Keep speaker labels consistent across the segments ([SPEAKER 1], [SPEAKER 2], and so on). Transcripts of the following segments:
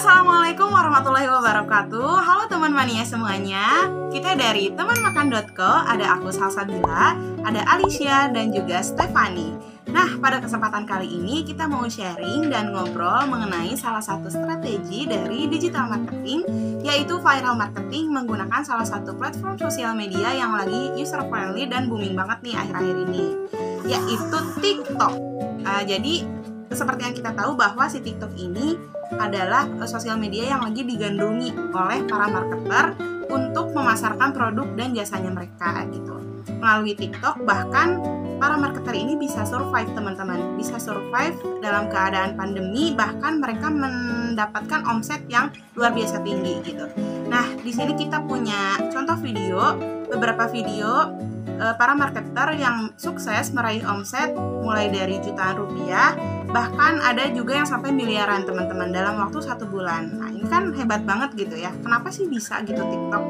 [SPEAKER 1] Assalamualaikum warahmatullahi wabarakatuh. Halo teman mania semuanya. Kita dari temanmakan.co, ada aku Salsabila, ada Alicia dan juga Stefani. Nah, pada kesempatan kali ini kita mau sharing dan ngobrol mengenai salah satu strategi dari digital marketing, yaitu viral marketing menggunakan salah satu platform sosial media yang lagi user friendly dan booming banget nih akhir-akhir ini, yaitu TikTok. Jadi seperti yang kita tahu bahwa si TikTok ini adalah sosial media yang lagi digandrungi oleh para marketer untuk memasarkan produk dan jasanya mereka gitu. Melalui TikTok bahkan para marketer ini bisa survive, teman-teman. Bisa survive dalam keadaan pandemi, bahkan mereka mendapatkan omset yang luar biasa tinggi gitu. Nah, di sini kita punya contoh video, beberapa video para marketer yang sukses meraih omset mulai dari jutaan rupiah, bahkan ada juga yang sampai miliaran, teman-teman, dalam waktu 1 bulan. Nah, ini kan hebat banget gitu ya. Kenapa sih bisa gitu TikTok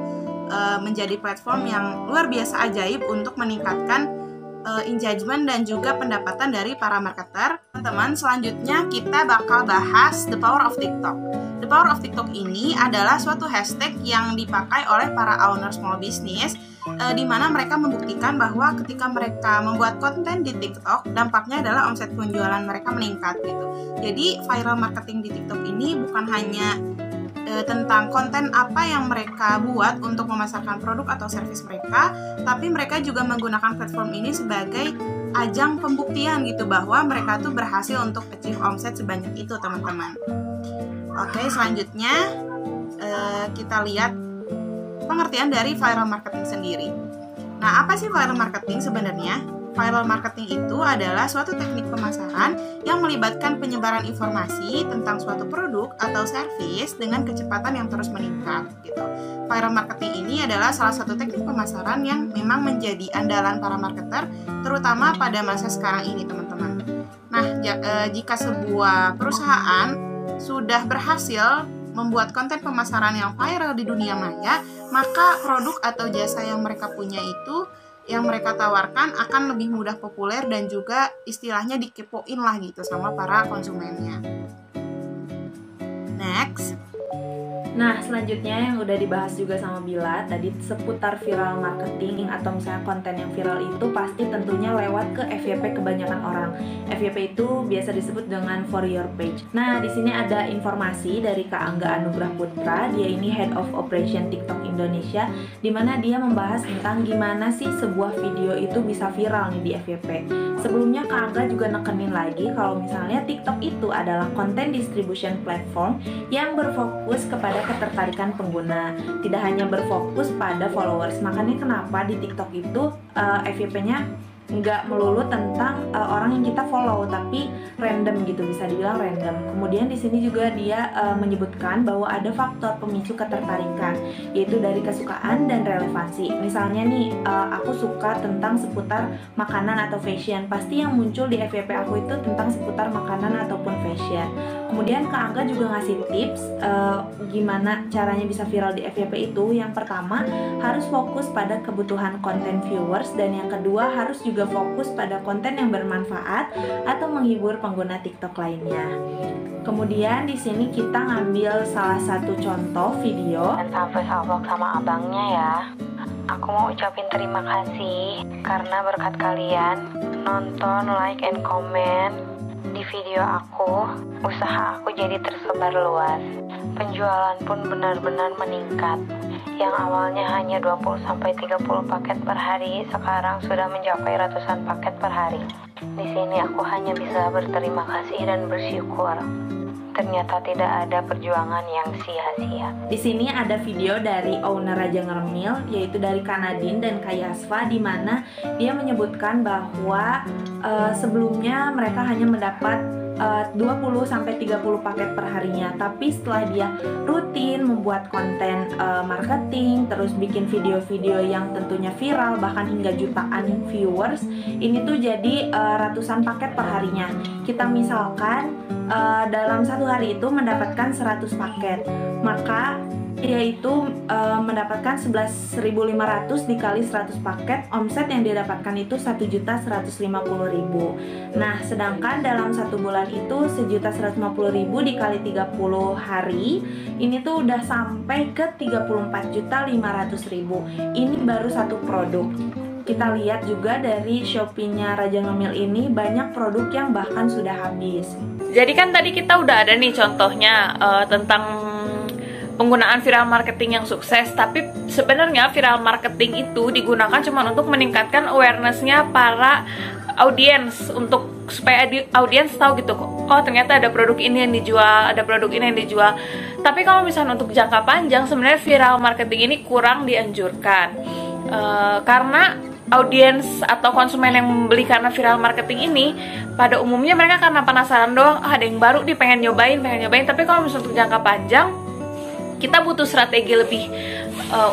[SPEAKER 1] menjadi platform yang luar biasa ajaib untuk meningkatkan engagement dan juga pendapatan dari para marketer. Teman-teman, selanjutnya kita bakal bahas the power of TikTok. The power of TikTok ini adalah suatu hashtag yang dipakai oleh para owner small business, di mana mereka membuktikan bahwa ketika mereka membuat konten di TikTok, dampaknya adalah omset penjualan mereka meningkat gitu. Jadi viral marketing di TikTok ini bukan hanya tentang konten apa yang mereka buat untuk memasarkan produk atau service mereka, tapi mereka juga menggunakan platform ini sebagai ajang pembuktian gitu bahwa mereka tuh berhasil untuk achieve omset sebanyak itu, teman-teman. Oke, selanjutnya kita lihat pengertian dari viral marketing sendiri. Nah, apa sih viral marketing sebenarnya? Viral marketing itu adalah suatu teknik pemasaran yang melibatkan penyebaran informasi tentang suatu produk atau service dengan kecepatan yang terus meningkat gitu. Viral marketing ini adalah salah satu teknik pemasaran yang memang menjadi andalan para marketer, terutama pada masa sekarang ini, teman-teman. Nah, jika sebuah perusahaan sudah berhasil membuat konten pemasaran yang viral di dunia maya, maka produk atau jasa yang mereka punya itu, yang mereka tawarkan akan lebih mudah populer dan juga istilahnya dikepoin lah gitu sama para konsumennya. Next.
[SPEAKER 2] Nah, selanjutnya yang udah dibahas juga sama Bila tadi seputar viral marketing atau misalnya konten yang viral itu pasti tentunya lewat ke FYP kebanyakan orang. FYP itu biasa disebut dengan for your page. Nah, di sini ada informasi dari Kak Angga Anugrah Putra, dia ini Head of Operation TikTok Indonesia, di mana dia membahas tentang gimana sih sebuah video itu bisa viral nih di FYP. Sebelumnya Kak Angga juga nekenin lagi kalau misalnya TikTok itu adalah content distribution platform yang berfokus kepada ketertarikan pengguna, tidak hanya berfokus pada followers. Makanya kenapa di TikTok itu FYP-nya nggak melulu tentang orang yang kita follow, tapi random gitu, bisa dibilang random. Kemudian di sini juga dia menyebutkan bahwa ada faktor pemicu ketertarikan, yaitu dari kesukaan dan relevansi. Misalnya nih, aku suka tentang seputar makanan atau fashion, pasti yang muncul di FYP aku itu tentang seputar makanan ataupun fashion. Kemudian Kak Angga juga ngasih tips gimana caranya bisa viral di FYP itu. Yang pertama, harus fokus pada kebutuhan konten viewers, dan yang kedua harus juga fokus pada konten yang bermanfaat atau menghibur pengguna TikTok lainnya. Kemudian di sini kita ngambil salah satu contoh video.
[SPEAKER 3] Dan sampai salvok sama abangnya ya. Aku mau ucapin terima kasih karena berkat kalian nonton, like, and comment di video aku, usaha aku jadi tersebar luas. Penjualan pun benar-benar meningkat. Yang awalnya hanya 20-30 paket per hari, sekarang sudah mencapai ratusan paket per hari. Di sini aku hanya bisa berterima kasih dan bersyukur. Ternyata tidak ada perjuangan yang sia-sia.
[SPEAKER 2] Di sini ada video dari owner Raja Ngeremil, yaitu dari Kanadin dan Kayasva, di mana dia menyebutkan bahwa sebelumnya mereka hanya mendapat 20-30 paket per harinya, tapi setelah dia rutin membuat konten marketing, terus bikin video-video yang tentunya viral, bahkan hingga jutaan viewers, ini tuh jadi ratusan paket per harinya. Kita misalkan dalam satu hari itu mendapatkan 100 paket, maka yaitu mendapatkan 11.500 dikali 100 paket, omset yang dia dapatkan itu 1.150.000. Nah, sedangkan dalam 1 bulan itu 1.150.000 dikali 30 hari, ini tuh udah sampai ke 34.500.000. Ini baru satu produk. Kita lihat juga dari Shopee-nya Raja Ngemil ini banyak produk yang bahkan sudah habis.
[SPEAKER 4] Jadi kan tadi kita udah ada nih contohnya tentang penggunaan viral marketing yang sukses, tapi sebenarnya viral marketing itu digunakan cuma untuk meningkatkan awareness-nya para audiens, untuk supaya audiens tahu gitu, oh ternyata ada produk ini yang dijual, ada produk ini yang dijual. Tapi kalau misalnya untuk jangka panjang, sebenarnya viral marketing ini kurang dianjurkan karena audiens atau konsumen yang membeli karena viral marketing ini pada umumnya mereka karena penasaran doang, ada yang baru nih, pengen nyobain. Tapi kalau misalnya untuk jangka panjang, kita butuh strategi lebih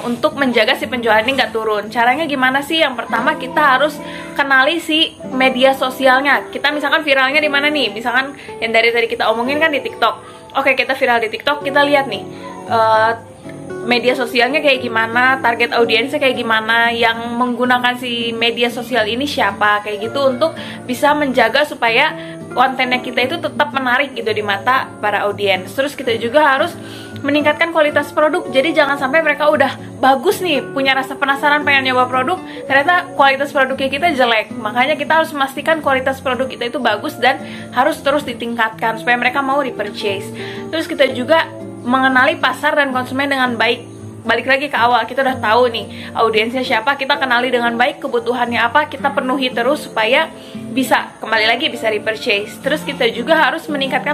[SPEAKER 4] untuk menjaga si penjualan ini nggak turun. Caranya gimana sih? Yang pertama, kita harus kenali si media sosialnya. Kita misalkan viralnya di mana nih? Misalkan yang dari tadi kita omongin kan di TikTok. Oke, kita viral di TikTok, kita lihat nih media sosialnya kayak gimana, target audiensnya kayak gimana, yang menggunakan si media sosial ini siapa, kayak gitu, untuk bisa menjaga supaya kontennya kita itu tetap menarik gitu di mata para audiens. Terus kita juga harus meningkatkan kualitas produk. Jadi jangan sampai mereka udah bagus nih, punya rasa penasaran pengen nyoba produk, ternyata kualitas produknya kita jelek. Makanya kita harus memastikan kualitas produk kita itu bagus dan harus terus ditingkatkan supaya mereka mau repurchase. Terus kita juga mengenali pasar dan konsumen dengan baik. Balik lagi ke awal, kita udah tahu nih audiensnya siapa, kita kenali dengan baik, kebutuhannya apa, kita penuhi terus supaya bisa, kembali lagi, bisa repurchase. Terus kita juga harus meningkatkan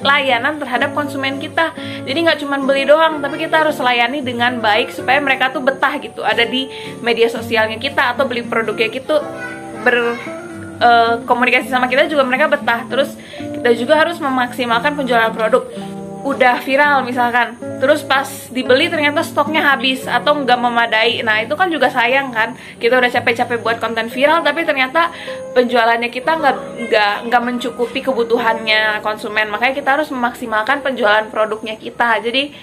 [SPEAKER 4] layanan terhadap konsumen kita. Jadi nggak cuma beli doang, tapi kita harus layani dengan baik supaya mereka tuh betah gitu ada di media sosialnya kita atau beli produknya gitu, komunikasi sama kita juga mereka betah. Terus kita juga harus memaksimalkan penjualan produk. Udah viral misalkan, terus pas dibeli ternyata stoknya habis atau nggak memadai. Nah itu kan juga sayang kan, kita udah capek-capek buat konten viral tapi ternyata penjualannya kita nggak mencukupi kebutuhannya konsumen. Makanya kita harus memaksimalkan penjualan produknya kita. Jadi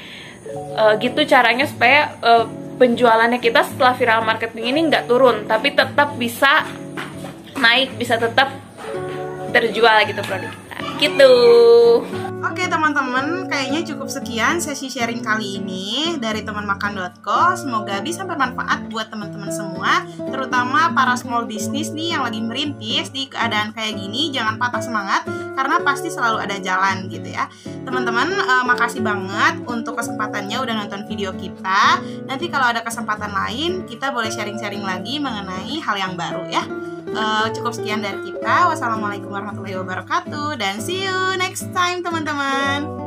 [SPEAKER 4] gitu caranya supaya penjualannya kita setelah viral marketing ini nggak turun, tapi tetap bisa naik, bisa tetap terjual gitu produk kita. Gitu.
[SPEAKER 1] Oke teman-teman, kayaknya cukup sekian sesi sharing kali ini dari temanmakan.co. Semoga bisa bermanfaat buat teman-teman semua, terutama para small business nih yang lagi merintis di keadaan kayak gini. Jangan patah semangat, karena pasti selalu ada jalan gitu ya. Teman-teman, makasih banget untuk kesempatannya udah nonton video kita. Nanti kalau ada kesempatan lain, kita boleh sharing-sharing lagi mengenai hal yang baru ya. Cukup sekian dari kita. Wassalamualaikum warahmatullahi wabarakatuh, dan see you next time teman-teman.